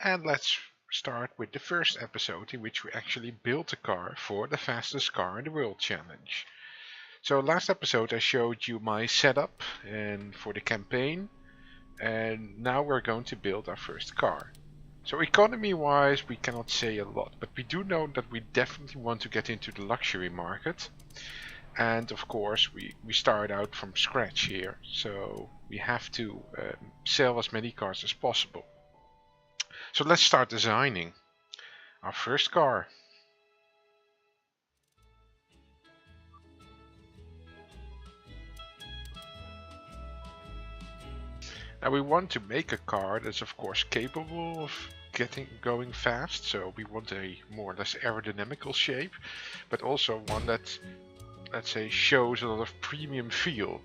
And let's start with the first episode in which we actually built a car for the fastest car in the world challenge. So last episode I showed you my setup and for the campaign, and now we're going to build our first car. So economy wise we cannot say a lot, but we do know that we definitely want to get into the luxury market. And of course we start out from scratch here, so we have to sell as many cars as possible. So let's start designing our first car. Now we want to make a car that's of course capable of going fast, so we want a more or less aerodynamical shape, but also one that, let's say, shows a lot of premium feel.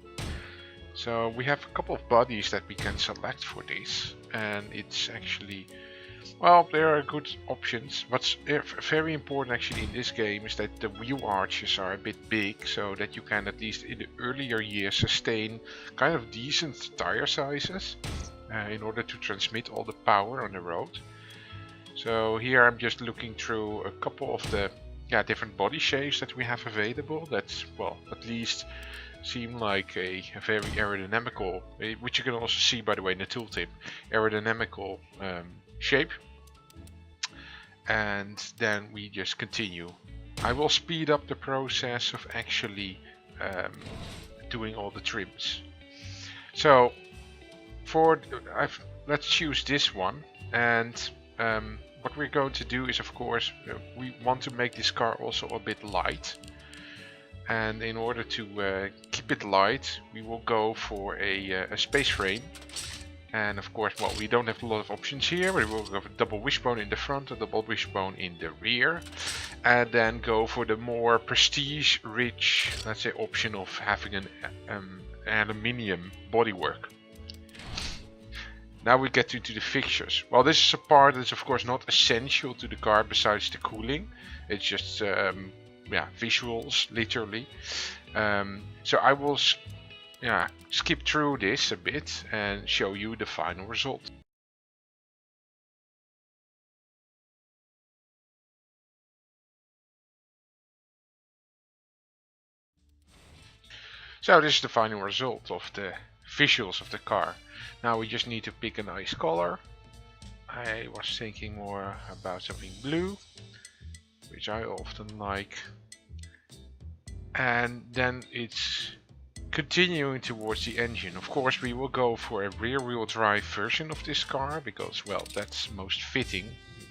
So we have a couple of bodies that we can select for this, and it's actually, well, there are good options. What's very important actually in this game is that the wheel arches are a bit big, so that you can, at least in the earlier years, sustain kind of decent tire sizes in order to transmit all the power on the road. So here I'm just looking through a couple of the different body shapes that we have available that, well, at least seem like a very aerodynamical, which you can also see by the way in the tooltip, aerodynamical shape. And then we just continue. I will speed up the process of actually doing all the trims. So let's choose this one, and what we're going to do is, of course, we want to make this car also a bit light. And in order to keep it light, we will go for a space frame. And of course, well, we don't have a lot of options here. We will have a double wishbone in the front, a double wishbone in the rear. And then go for the more prestige-rich, let's say, option of having an aluminium bodywork. Now we get into the fixtures. Well, this is a part that's of course not essential to the car besides the cooling. It's just visuals, literally. So I will skip through this a bit and show you the final result. So this is the final result of the visuals of the car. Now we just need to pick a nice color. I was thinking more about something blue, which I often like. And then it's continuing towards the engine. Of course we will go for a rear-wheel drive version of this car because, well, that's most fitting.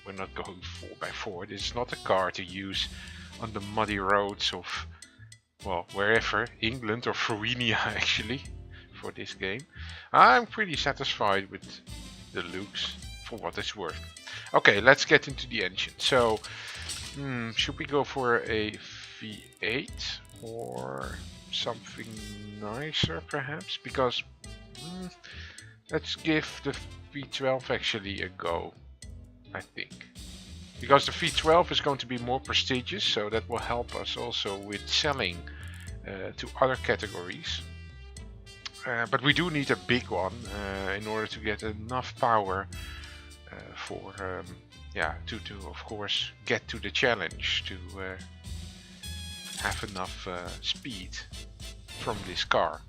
We're not going 4x4. This is not a car to use on the muddy roads of, well, wherever, England or Slovenia actually, for this game. I'm pretty satisfied with the looks for what it's worth. Okay, let's get into the engine. So should we go for a V8 or something nicer perhaps? Because let's give the V12 actually a go, I think. Because the V12 is going to be more prestigious, so that will help us also with selling to other categories. But we do need a big one in order to get enough power for to of course get to the challenge, to have enough speed from this car.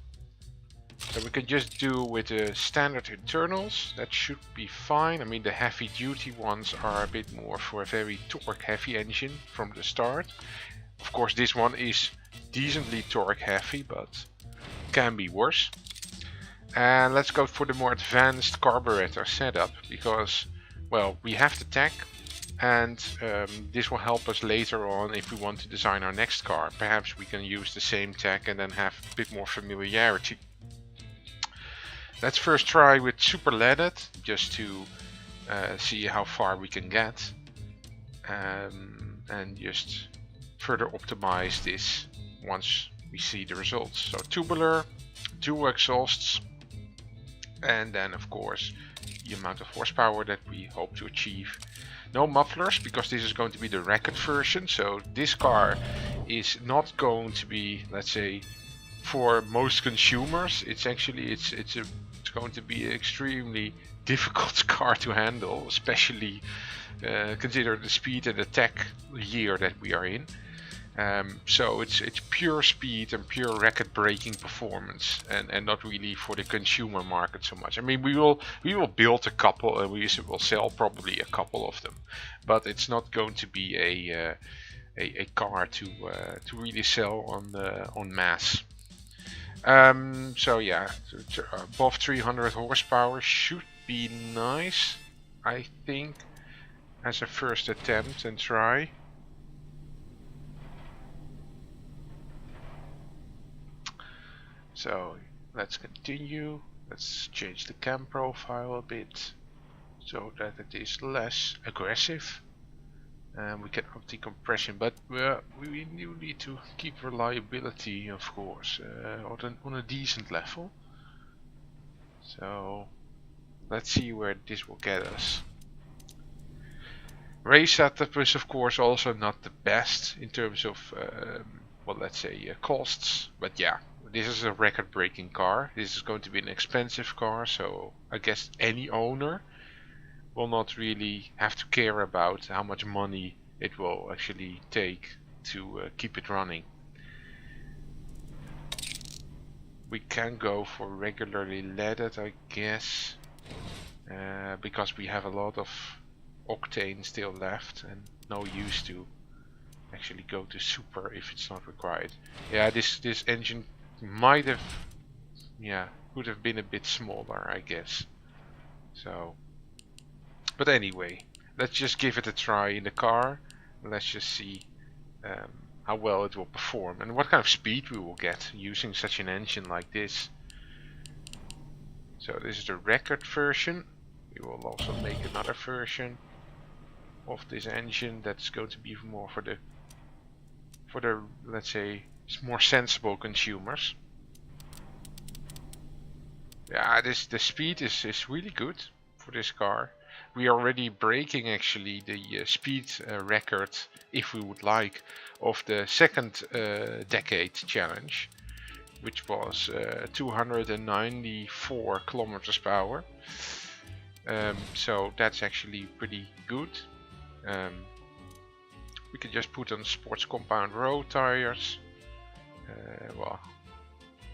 So we can just do with the standard internals, that should be fine. I mean, the heavy duty ones are a bit more for a very torque heavy engine from the start. Of course this one is decently torque heavy, but can be worse. And let's go for the more advanced carburetor setup, because, well, we have the tech, and this will help us later on if we want to design our next car. Perhaps we can use the same tech and then have a bit more familiarity. Let's first try with super leaded, just to see how far we can get, and just further optimize this once we see the results. So tubular, 2 exhausts, and then of course the amount of horsepower that we hope to achieve. No mufflers, because this is going to be the racket version, so this car is not going to be, let's say, for most consumers. It's actually it's going to be extremely difficult car to handle, especially consider the speed and attack year that we are in. So it's pure speed and pure record-breaking performance, and not really for the consumer market so much. I mean, we will build a couple, and we will sell probably a couple of them, but it's not going to be a car to really sell on mass. So yeah, above 300 horsepower should be nice, I think, as a first attempt and try. So let's continue. Let's change the cam profile a bit so that it is less aggressive. We can up the compression, but we do need to keep reliability, of course, on a decent level. So let's see where this will get us. Race setup is of course also not the best in terms of well, let's say costs, but yeah, this is a record-breaking car. This is going to be an expensive car, so I guess any owner will not really have to care about how much money it will actually take to keep it running. We can go for regularly leaded, I guess, because we have a lot of octane still left and no use to actually go to super if it's not required. Yeah, this engine might have, yeah, could have been a bit smaller, I guess. So, but anyway, let's just give it a try in the car. Let's just see how well it will perform and what kind of speed we will get using such an engine like this. So this is the record version. We will also make another version of this engine that's going to be more for the let's say more sensible consumers. Yeah, the speed is really good for this car. We are already breaking actually the speed record, if we would like, of the second decade challenge, which was 294 kilometers per hour. So that's actually pretty good. We can just put on sports compound road tires. Well,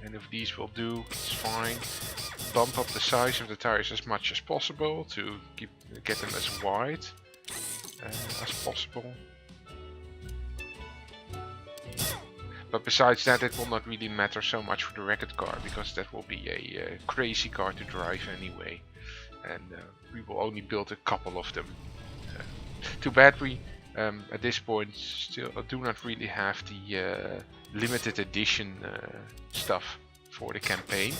and if these will do, it's fine. Bump up the size of the tires as much as possible to get them as wide as possible. But besides that, it will not really matter so much for the record car, because that will be a crazy car to drive anyway, and we will only build a couple of them. Too bad we at this point still do not really have the limited edition stuff for the campaign.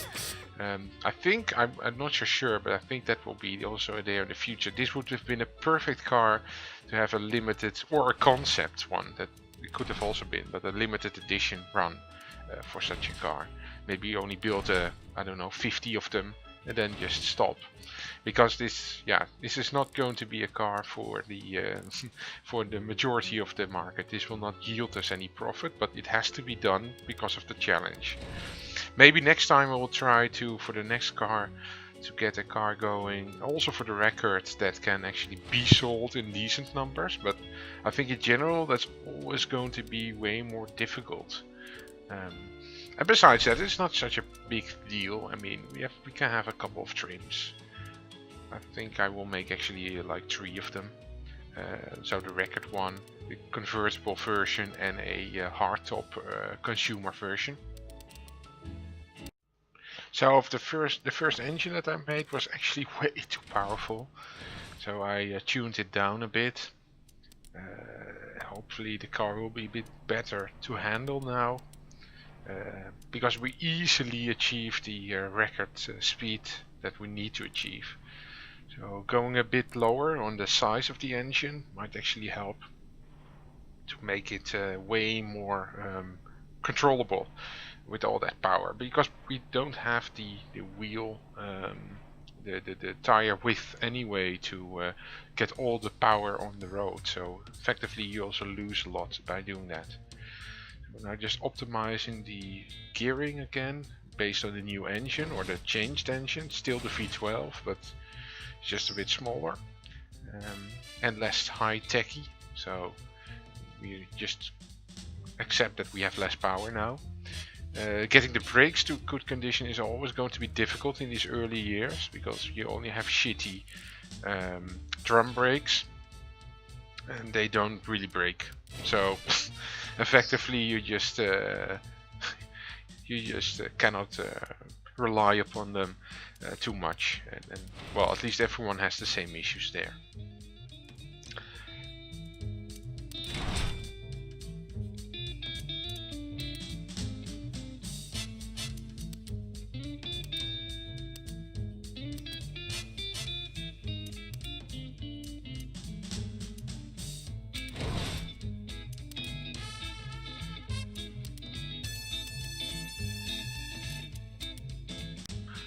I think, I'm not so sure, but I think that will be also there in the future. This would have been a perfect car to have a limited, or a concept one, that it could have also been, but a limited edition run for such a car. Maybe only build I don't know, 50 of them and then just stop. Because this is not going to be a car for the for the majority of the market. This will not yield us any profit, but it has to be done because of the challenge. Maybe next time I will try to, for the next car, to get a car going also for the record that can actually be sold in decent numbers, but I think in general that's always going to be way more difficult. And besides that, it's not such a big deal. I mean, we can have a couple of trims. I think I will make actually like 3 of them. So the record one, the convertible version, and a hardtop consumer version. So the first engine that I made was actually way too powerful. So I tuned it down a bit. Hopefully the car will be a bit better to handle now. Because we easily achieve the record speed that we need to achieve. So going a bit lower on the size of the engine might actually help to make it way more controllable with all that power, because we don't have the wheel, the tire width anyway to get all the power on the road. So effectively you also lose a lot by doing that. So now just optimizing the gearing again based on the new engine or the changed engine, still the V12, but It's just a bit smaller and less high-techy. So we just accept that we have less power now. Getting the brakes to good condition is always going to be difficult in these early years because you only have shitty drum brakes and they don't really brake. So effectively you just cannot rely upon them too much, and well, at least everyone has the same issues there.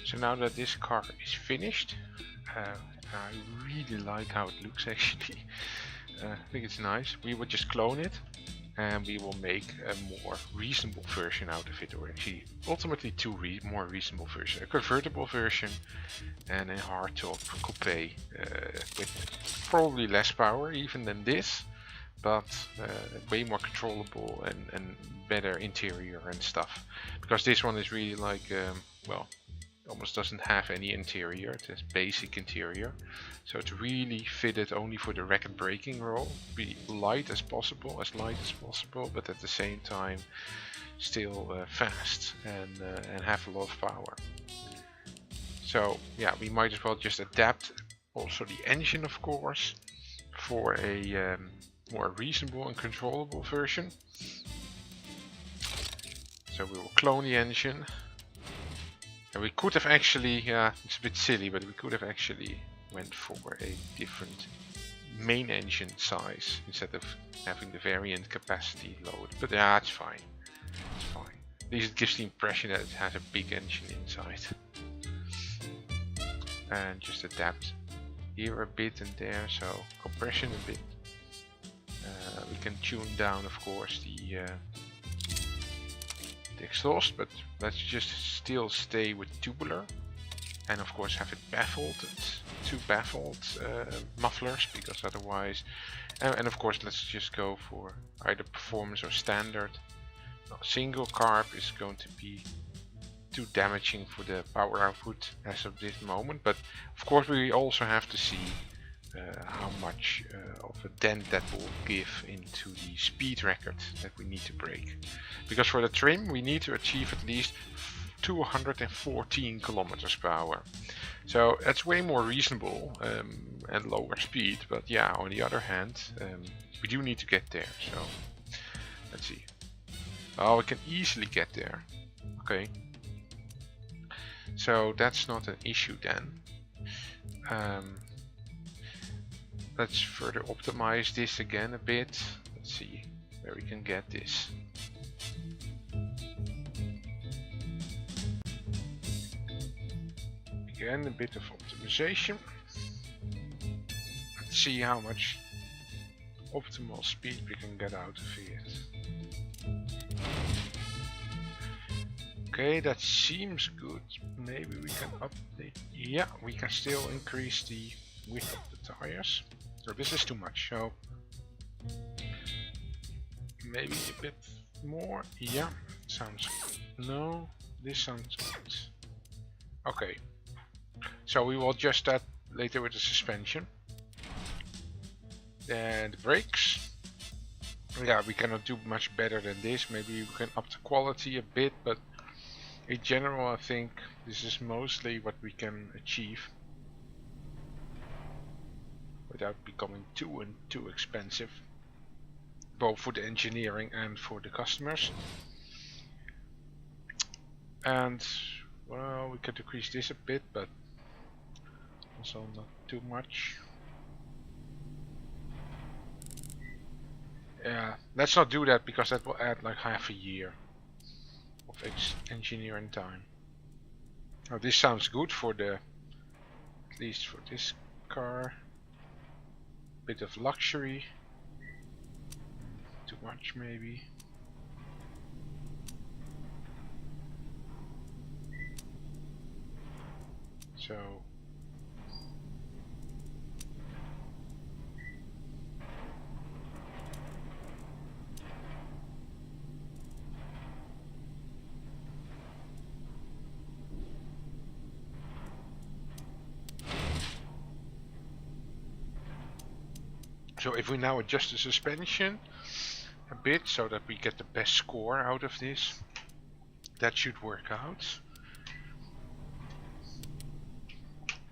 So now that this car is finished, I really like how it looks actually. I think it's nice. We will just clone it and we will make a more reasonable version out of it, or actually ultimately two more reasonable versions. A convertible version and a hardtop coupe with probably less power even than this, but way more controllable and better interior and stuff. Because this one is really like, well, almost doesn't have any interior. It has basic interior, so it's really fitted only for the record braking role. Be light as possible, but at the same time still fast and have a lot of power. So yeah, we might as well just adapt also the engine, of course, for a more reasonable and controllable version. So we will clone the engine. And we could have actually, it's a bit silly, but we could have actually went for a different main engine size instead of having the variant capacity lowered. But yeah, it's fine. It's fine. At least it gives the impression that it has a big engine inside. And just adapt here a bit and there, so compression a bit. We can tune down, of course, the exhaust, but let's just still stay with tubular, and of course have it baffled. It's two baffled mufflers, because otherwise, and of course let's just go for either performance or standard. Now, single carb is going to be too damaging for the power output as of this moment, but of course we also have to see how much of a dent that will give into the speed record that we need to break. Because for the trim we need to achieve at least 214 kilometers per hour. So that's way more reasonable and lower speed, but yeah, on the other hand, we do need to get there. So let's see. Oh, we can easily get there. Okay. So that's not an issue then. Let's further optimize this again a bit. Let's see where we can get this. Again, a bit of optimization. Let's see how much optimal speed we can get out of it. Okay, that seems good. Maybe we can update. Yeah, we can still increase the width of the tires. So this is too much, so maybe a bit more. Yeah, sounds good. No, this sounds good. Okay, so we will adjust that later with the suspension. And the brakes. Yeah, we cannot do much better than this. Maybe we can up the quality a bit, but in general I think this is mostly what we can achieve without becoming too expensive, both for the engineering and for the customers. And well, we could decrease this a bit, but also not too much. Yeah, let's not do that because that will add like half a year of engineering time. Now this sounds good for the, at least for this car. Bit of luxury. Too much maybe. So So if we now adjust the suspension a bit so that we get the best score out of this, that should work out.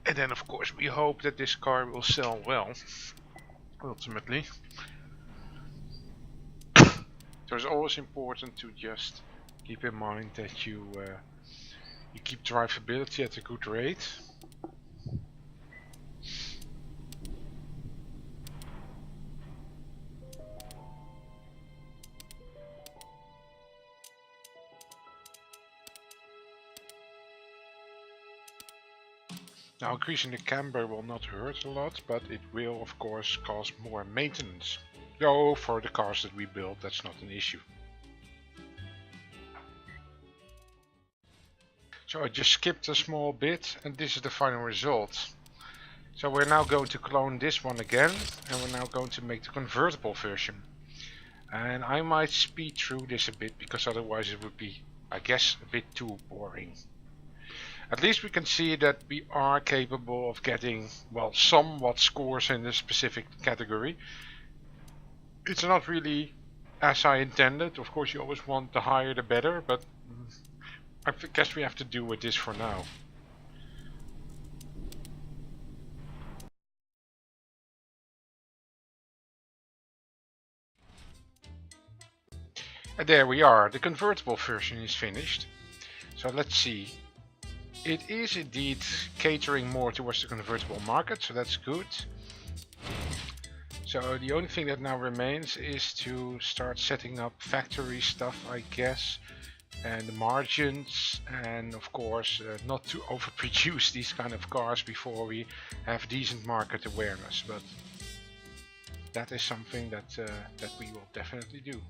And then of course we hope that this car will sell well, ultimately. So it's always important to just keep in mind that you keep drivability at a good rate. Now increasing the camber will not hurt a lot, but it will of course cause more maintenance. Though for the cars that we build, that's not an issue. So I just skipped a small bit and this is the final result. So we're now going to clone this one again and we're now going to make the convertible version. And I might speed through this a bit because otherwise it would be, I guess, a bit too boring. At least we can see that we are capable of getting, well, somewhat scores in this specific category. It's not really as I intended. Of course you always want the higher the better, but I guess we have to do with this for now. And there we are, the convertible version is finished. So let's see. It is indeed catering more towards the convertible market, so that's good. So the only thing that now remains is to start setting up factory stuff, I guess, and the margins, and of course not to overproduce these kind of cars before we have decent market awareness. But that is something that we will definitely do.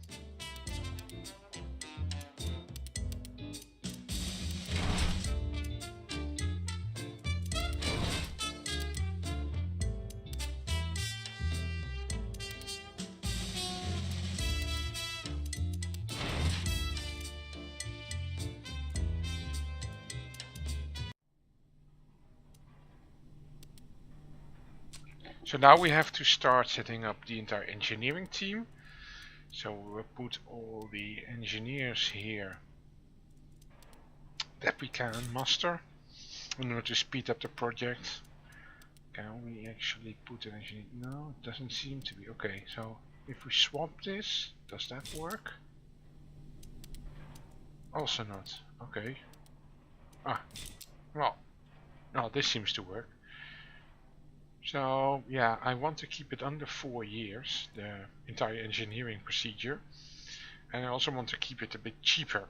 So now we have to start setting up the entire engineering team. So we'll put all the engineers here that we can muster in order to speed up the project. Can we actually put an engineer? No, it doesn't seem to be. Okay, so if we swap this, does that work? Also not. Okay. Ah, well, no, this seems to work. So yeah, I want to keep it under 4 years, the entire engineering procedure, and I also want to keep it a bit cheaper.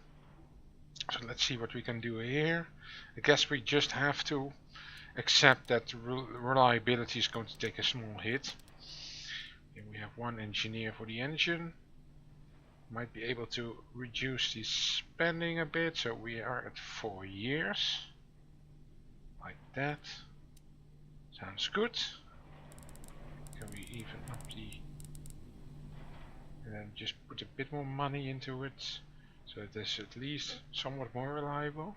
So let's see what we can do here. I guess we just have to accept that reliability is going to take a small hit. And we have one engineer for the engine. Might be able to reduce the spending a bit, so we are at 4 years. Like that. Sounds good. Can we even up the... and then just put a bit more money into it, so it is at least somewhat more reliable.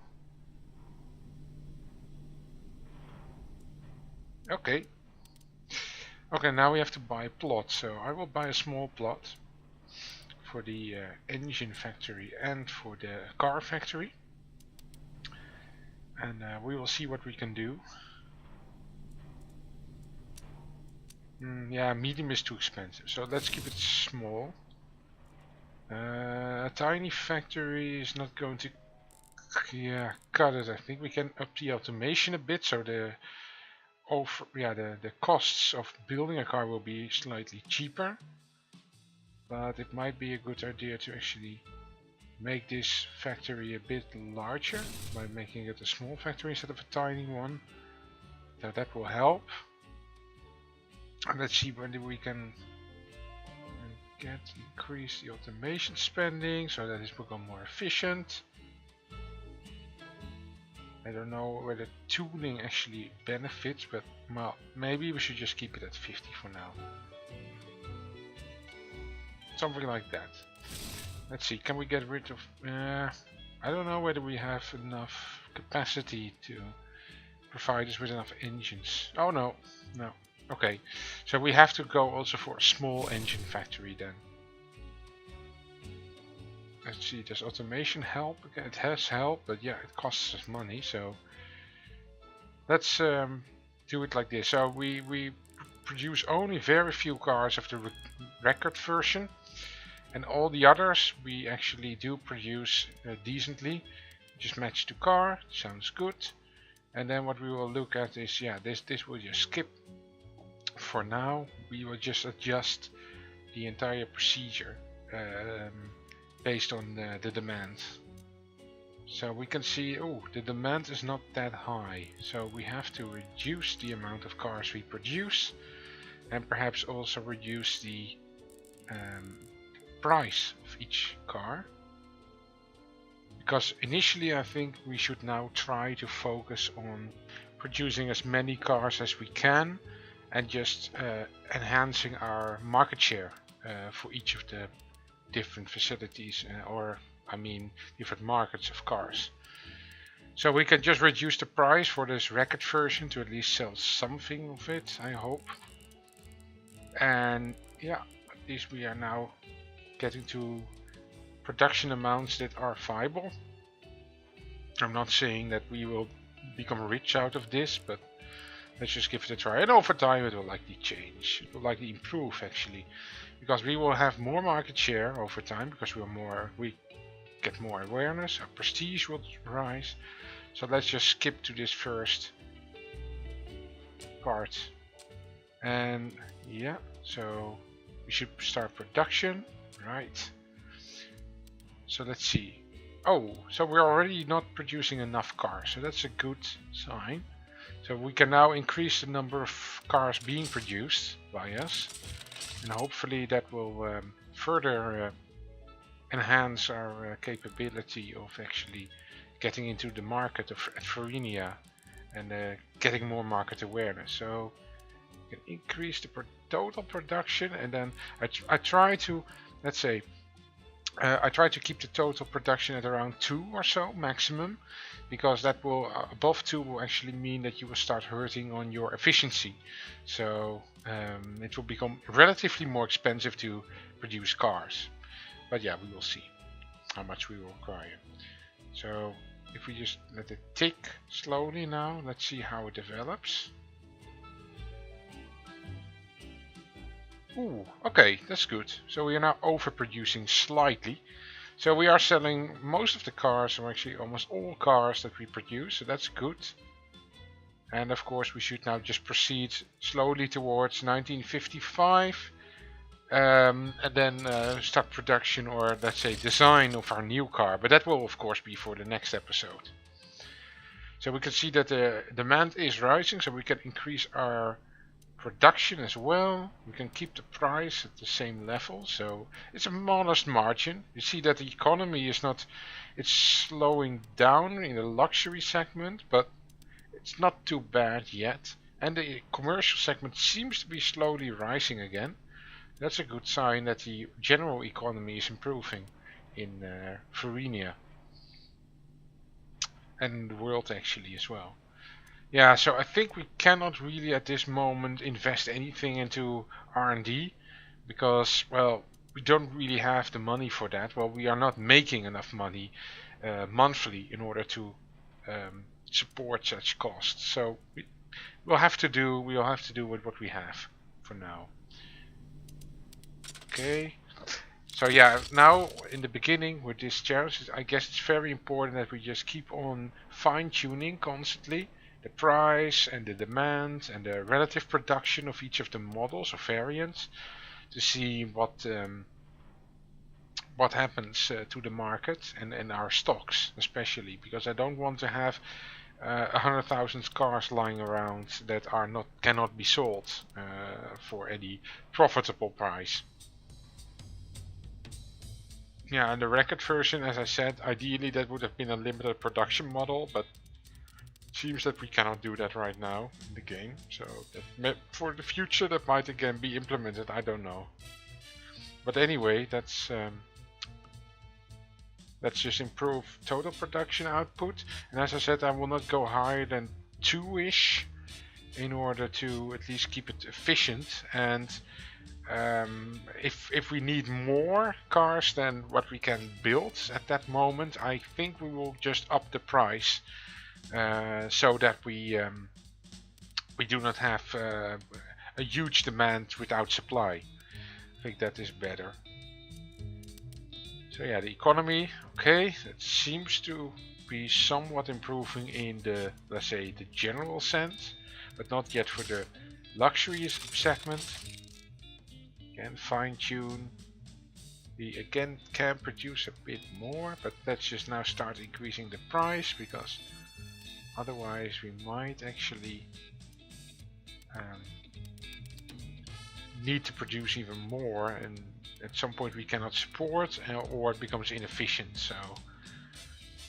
Okay. Okay, now we have to buy a plot, so I will buy a small plot for the engine factory and for the car factory. And we will see what we can do. Yeah, medium is too expensive, so let's keep it small. A tiny factory is not going to cut it. I think we can up the automation a bit, so the costs of building a car will be slightly cheaper. But it might be a good idea to actually make this factory a bit larger by making it a small factory instead of a tiny one. So that will help. And let's see whether we can increase the automation spending so that it become more efficient. I don't know whether tuning actually benefits, but well, maybe we should just keep it at 50 for now. Something like that. Let's see, can we get rid of... I don't know whether we have enough capacity to provide us with enough engines. Oh no, no. Okay, so we have to go also for a small engine factory then. Let's see, does automation help? Okay, it has help, but yeah, it costs us money, so let's do it like this. So we produce only very few cars of the record version, and all the others we actually do produce decently. Just match to car, sounds good. And then what we will look at is, yeah, this will just skip for now. We will just adjust the entire procedure based on the demand. So we can see, oh, the demand is not that high, so we have to reduce the amount of cars we produce, and perhaps also reduce the price of each car. Because initially I think we should now try to focus on producing as many cars as we can, and just enhancing our market share for each of the different facilities, or I mean different markets of cars. So we can just reduce the price for this record version to at least sell something of it, I hope. And yeah, at least we are now getting to production amounts that are viable. I'm not saying that we will become rich out of this, but let's just give it a try. And over time it will likely change. It will likely improve actually, because we will have more market share over time, because we get more awareness, our prestige will rise. So let's just skip to this first part. And yeah, so we should start production, right? So let's see. Oh, so we're already not producing enough cars, so that's a good sign. So we can now increase the number of cars being produced by us, and hopefully that will further enhance our capability of actually getting into the market of Farina and getting more market awareness. So we can increase the total production, and then I try to, let's say, I try to keep the total production at around 2 or so maximum, because that will above 2 will actually mean that you will start hurting on your efficiency. So it will become relatively more expensive to produce cars. But yeah, we will see how much we will require. So if we just let it tick slowly now, let's see how it develops. Ooh, okay, that's good. So we are now overproducing slightly. So we are selling most of the cars, or actually almost all cars that we produce, so that's good. And of course we should now just proceed slowly towards 1955. And then start production, or let's say design, of our new car. But that will of course be for the next episode. So we can see that the demand is rising, so we can increase our production as well. We can keep the price at the same level, so it's a modest margin. You see that the economy is not, it's slowing down in the luxury segment, but it's not too bad yet. And the commercial segment seems to be slowly rising again. That's a good sign that the general economy is improving in Farina and the world actually as well. Yeah, so I think we cannot really at this moment invest anything into R&D, because, well, we don't really have the money for that. Well, we are not making enough money monthly in order to support such costs. So we'll have to do with what we have for now. Okay. So yeah, now in the beginning with this challenge, I guess it's very important that we just keep on fine-tuning constantly the price and the demand and the relative production of each of the models or variants, to see what happens to the market and our stocks especially, because I don't want to have 100,000 cars lying around that cannot be sold for any profitable price. Yeah, and the record version, as I said, ideally that would have been a limited production model, but it seems that we cannot do that right now in the game. So that for the future that might again be implemented, I don't know. But anyway, let's just improve total production output. And as I said, I will not go higher than 2-ish, in order to at least keep it efficient. And if we need more cars than what we can build at that moment, I think we will just up the price so that we do not have a huge demand without supply. I think that is better. So yeah, the economy, okay, it seems to be somewhat improving in the, let's say, the general sense, but not yet for the luxury segment. Again, fine tune. We again can produce a bit more, but let's just now start increasing the price, because otherwise we might actually need to produce even more, and at some point we cannot support, or it becomes inefficient, so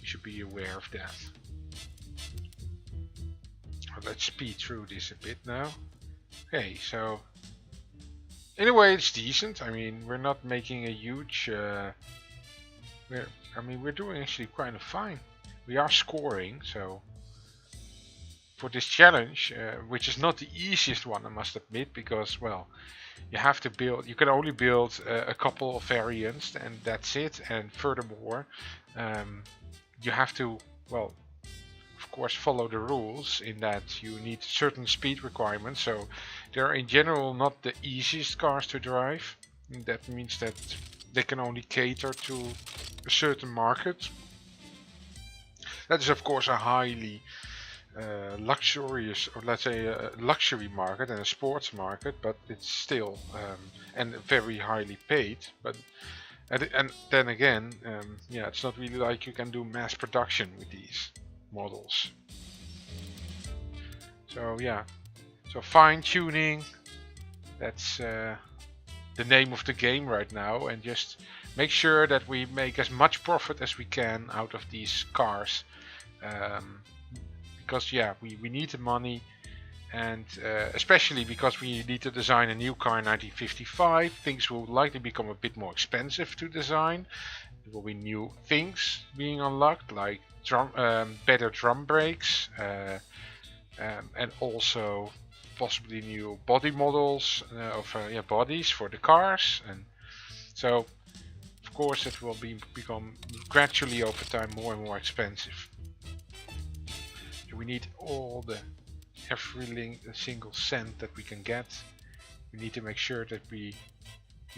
you should be aware of that. Let's speed through this a bit now. Okay, so in a way it's decent. I mean, we're not making a huge we're doing actually kind of fine. We are scoring, so for this challenge, which is not the easiest one, I must admit, because, well, you have to build, you can only build a couple of variants and that's it. And furthermore, you have to, well, of course, follow the rules in that you need certain speed requirements. So they're in general not the easiest cars to drive. And that means that they can only cater to a certain market. That is, of course, a highly luxurious, or let's say a luxury market and a sports market, but it's still and very highly paid. But and then again, yeah, it's not really like you can do mass production with these models. So yeah, so fine tuning, that's the name of the game right now, and just make sure that we make as much profit as we can out of these cars. Because yeah, we need the money, and especially because we need to design a new car in 1955, things will likely become a bit more expensive to design. There will be new things being unlocked, like better drum brakes, and also possibly new body models of bodies for the cars. And so of course it will become gradually over time more and more expensive. We need every single cent that we can get. We need to make sure that we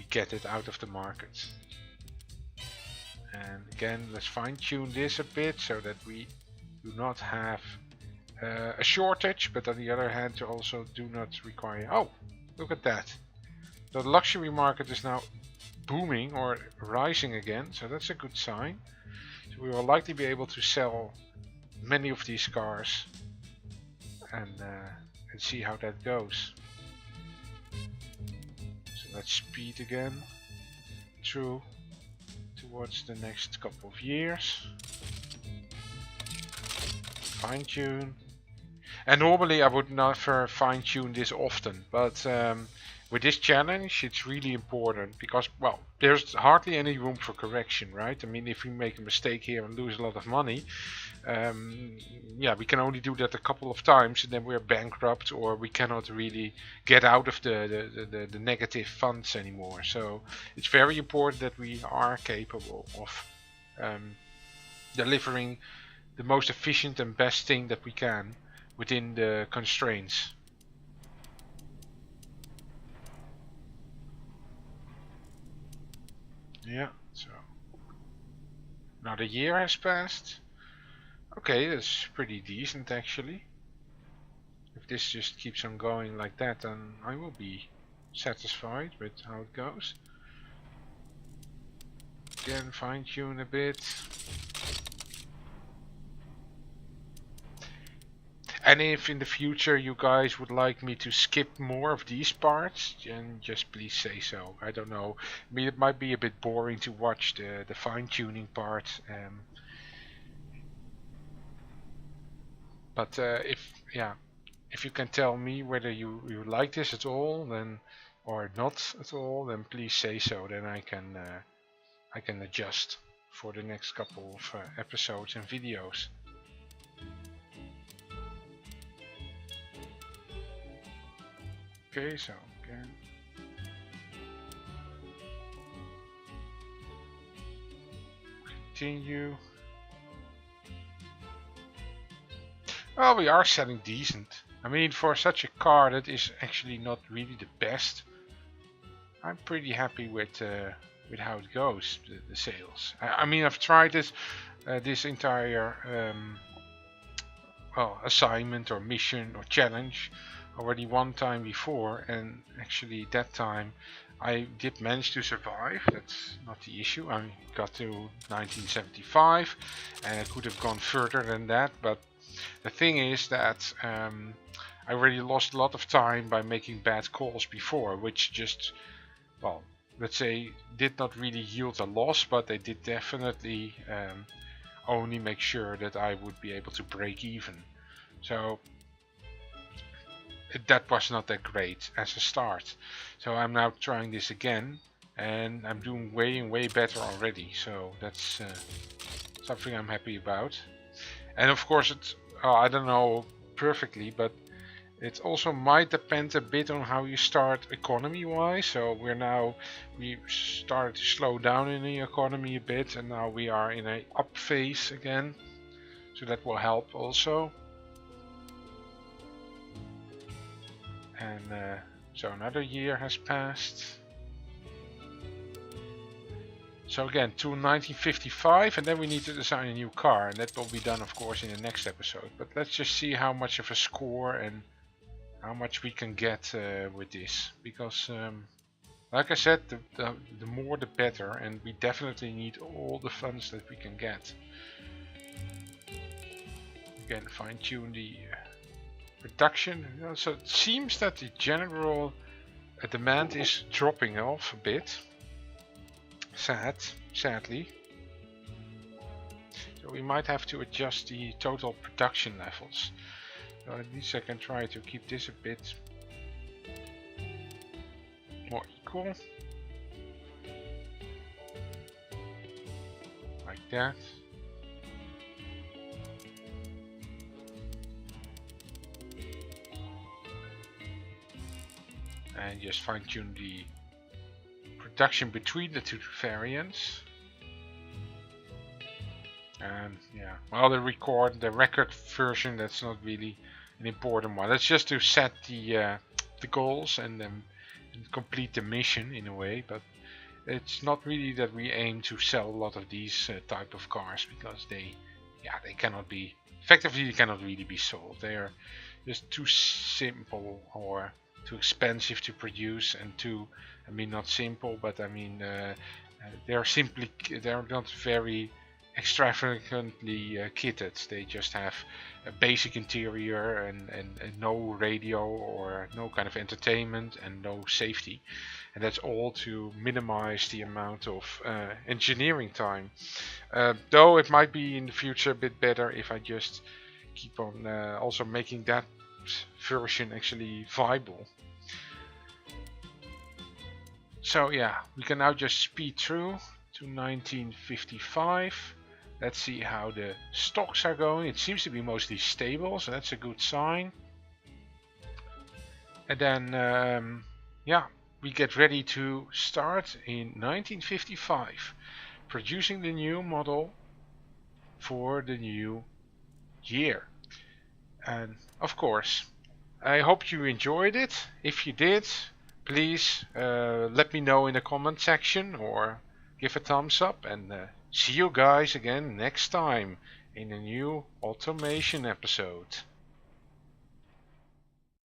get it out of the market. And again, let's fine tune this a bit so that we do not have a shortage, but on the other hand also do not require... Oh, look at that. The luxury market is now booming or rising again, so that's a good sign. So we will likely be able to sell many of these cars and see how that goes. So let's speed again through towards the next couple of years. Fine tune. And normally I would never fine tune this often, but with this challenge it's really important, because, well, there's hardly any room for correction, right? I mean, if we make a mistake here and lose a lot of money, yeah, we can only do that a couple of times and then we're bankrupt, or we cannot really get out of the negative funds anymore. So it's very important that we are capable of delivering the most efficient and best thing that we can within the constraints. Yeah, so now the year has passed. Okay, that's pretty decent actually. If this just keeps on going like that, then I will be satisfied with how it goes. Again, fine tune a bit. And if in the future you guys would like me to skip more of these parts, then just please say so. I don't know. I mean, it might be a bit boring to watch the fine-tuning part. But if you can tell me whether you like this at all, then, or not at all, then please say so. Then I can adjust for the next couple of episodes and videos. Okay, so again. Continue. Well, we are selling decent. I mean, for such a car that is actually not really the best, I'm pretty happy with how it goes, the sales. I mean, I've tried this entire well, assignment or mission or challenge already one time before, and actually that time I did manage to survive. That's not the issue. I got to 1975 and I could have gone further than that, but the thing is that I already lost a lot of time by making bad calls before, which just, well, let's say did not really yield a loss, but they did definitely only make sure that I would be able to break even. So that was not that great as a start. So I'm now trying this again, and I'm doing way better already. So that's something I'm happy about. And of course, it's I don't know perfectly, but it also might depend a bit on how you start economy-wise. So we started to slow down in the economy a bit, and now we are in a up phase again. So that will help also. And so another year has passed. So again, to 1955, and then we need to design a new car, and that will be done, of course, in the next episode. But let's just see how much of a score and how much we can get with this, because like I said, the more the better, and we definitely need all the funds that we can get. Again, fine-tune the production. So it seems that the general demand is dropping off a bit. Sadly. So we might have to adjust the total production levels. So at least I can try to keep this a bit more equal. Like that. And just fine tune the production between the two variants. And yeah, well, the record version, that's not really an important one. That's just to set the goals and complete the mission in a way. But it's not really that we aim to sell a lot of these type of cars, because they cannot be effectively, they cannot really be sold. They are just too simple or too expensive to produce, and too, I mean, not simple, but I mean they're not very extravagantly kitted. They just have a basic interior and no radio or no kind of entertainment and no safety, and that's all to minimize the amount of engineering time. Though it might be in the future a bit better if I just keep on also making that version actually viable. So yeah, we can now just speed through to 1955. Let's see how the stocks are going. It seems to be mostly stable, so that's a good sign. And then yeah, we get ready to start in 1955, producing the new model for the new year. And of course, I hope you enjoyed it. If you did, please let me know in the comment section or give a thumbs up, and see you guys again next time in a new automation episode.